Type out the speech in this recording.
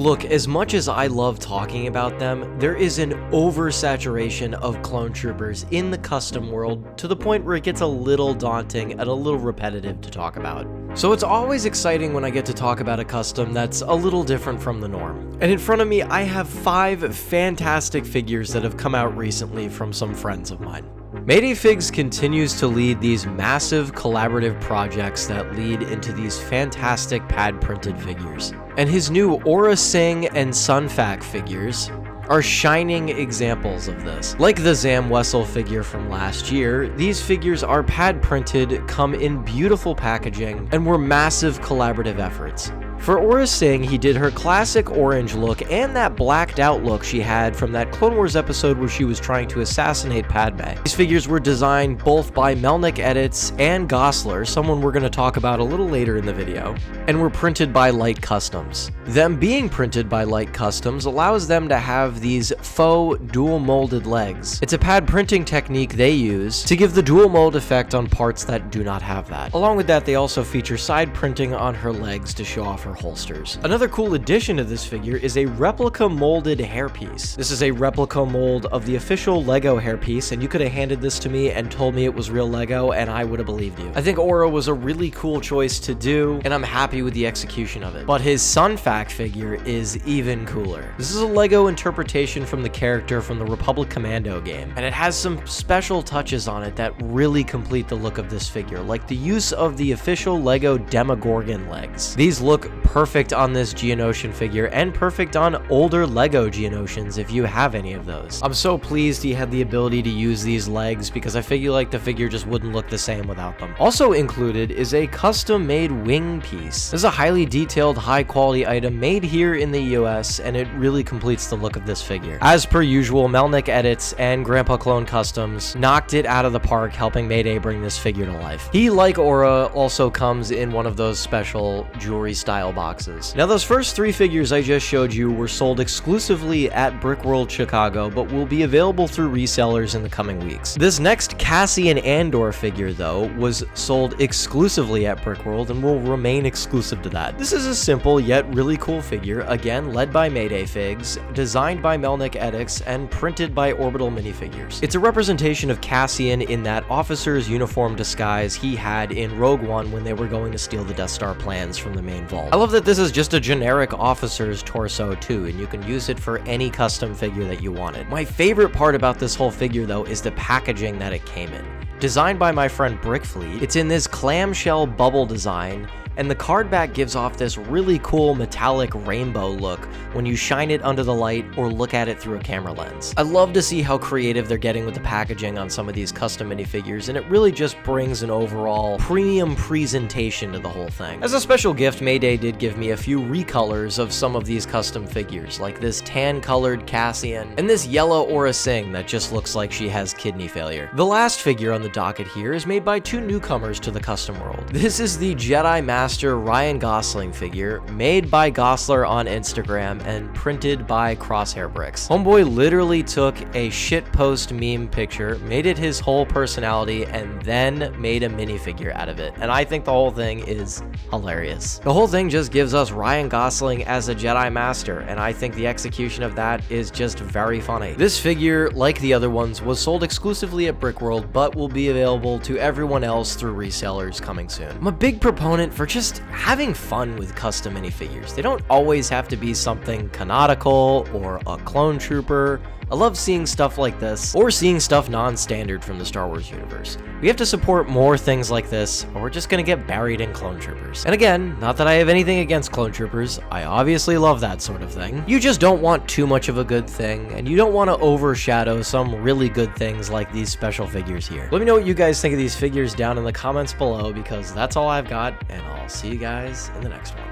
Look, as much as I love talking about them, there is an oversaturation of clone troopers in the custom world to the point where it gets a little daunting and a little repetitive to talk about. So it's always exciting when I get to talk about a custom that's a little different from the norm. And in front of me, I have 5 fantastic figures that have come out recently from some friends of mine. Mayday Figs continues to lead these massive collaborative projects that lead into these fantastic pad-printed figures. And his new Aurra Sing and Sunfac figures are shining examples of this. Like the Zam Wessel figure from last year, these figures are pad-printed, come in beautiful packaging, and were massive collaborative efforts. For Aurra Sing, he did her classic orange look and that blacked out look she had from that Clone Wars episode where she was trying to assassinate Padme. These figures were designed both by Melnick Edits and Goslar, someone we're going to talk about a little later in the video, and were printed by Light Customs. Them being printed by Light Customs allows them to have these faux dual molded legs. It's a pad printing technique they use to give the dual mold effect on parts that do not have that. Along with that, they also feature side printing on her legs to show off her holsters. Another cool addition to this figure is a replica molded hairpiece. This is a replica mold of the official Lego hairpiece, and you could have handed this to me and told me it was real Lego and I would have believed you. I think Aurra was a really cool choice to do, and I'm happy with the execution of it. But his Sunfac figure is even cooler. This is a Lego interpretation from the character from the Republic Commando game, and it has some special touches on it that really complete the look of this figure, like the use of the official Lego Demogorgon legs. These look perfect on this Geonosian figure and perfect on older Lego Geonosians if you have any of those. I'm so pleased he had the ability to use these legs because I feel like the figure just wouldn't look the same without them. Also included is a custom made wing piece. This is a highly detailed, high quality item made here in the US, and it really completes the look of this figure. As per usual, Melnick Edits and Grandpa Clone Customs knocked it out of the park, helping Mayday bring this figure to life. He, like Aurra, also comes in one of those special jewelry style boxes. Now, those first 3 figures I just showed you were sold exclusively at Brickworld Chicago, but will be available through resellers in the coming weeks. This next Cassian Andor figure, though, was sold exclusively at Brickworld and will remain exclusive to that. This is a simple yet really cool figure, again led by Mayday Figs, designed by Melnick Edits, and printed by Orbital Minifigures. It's a representation of Cassian in that officer's uniform disguise he had in Rogue One when they were going to steal the Death Star plans from the main vault. I love that this is just a generic officer's torso too, and you can use it for any custom figure that you wanted. My favorite part about this whole figure though is the packaging that it came in. Designed by my friend Brickfleet, it's in this clamshell bubble design, and the card back gives off this really cool metallic rainbow look when you shine it under the light or look at it through a camera lens. I love to see how creative they're getting with the packaging on some of these custom minifigures, and it really just brings an overall premium presentation to the whole thing. As a special gift, Mayday did give me a few recolors of some of these custom figures, like this tan-colored Cassian and this yellow Aurra Sing that just looks like she has kidney failure. The last figure on the docket here is made by 2 newcomers to the custom world. This is the Jedi Master Ryan Gosling figure, made by Goslar on Instagram and printed by Crosshair Bricks. Homeboy literally took a shitpost meme picture, made it his whole personality, and then made a minifigure out of it. And I think the whole thing is hilarious. The whole thing just gives us Ryan Gosling as a Jedi Master, and I think the execution of that is just very funny. This figure, like the other ones, was sold exclusively at Brickworld, but will be available to everyone else through resellers coming soon. I'm a big proponent for just having fun with custom minifigures. They don't always have to be something canonical or a clone trooper. I love seeing stuff like this, or seeing stuff non-standard from the Star Wars universe. We have to support more things like this, or we're just gonna get buried in clone troopers. And again, not that I have anything against clone troopers, I obviously love that sort of thing. You just don't want too much of a good thing, and you don't want to overshadow some really good things like these special figures here. Let me know what you guys think of these figures down in the comments below, because that's all I've got, and I'll see you guys in the next one.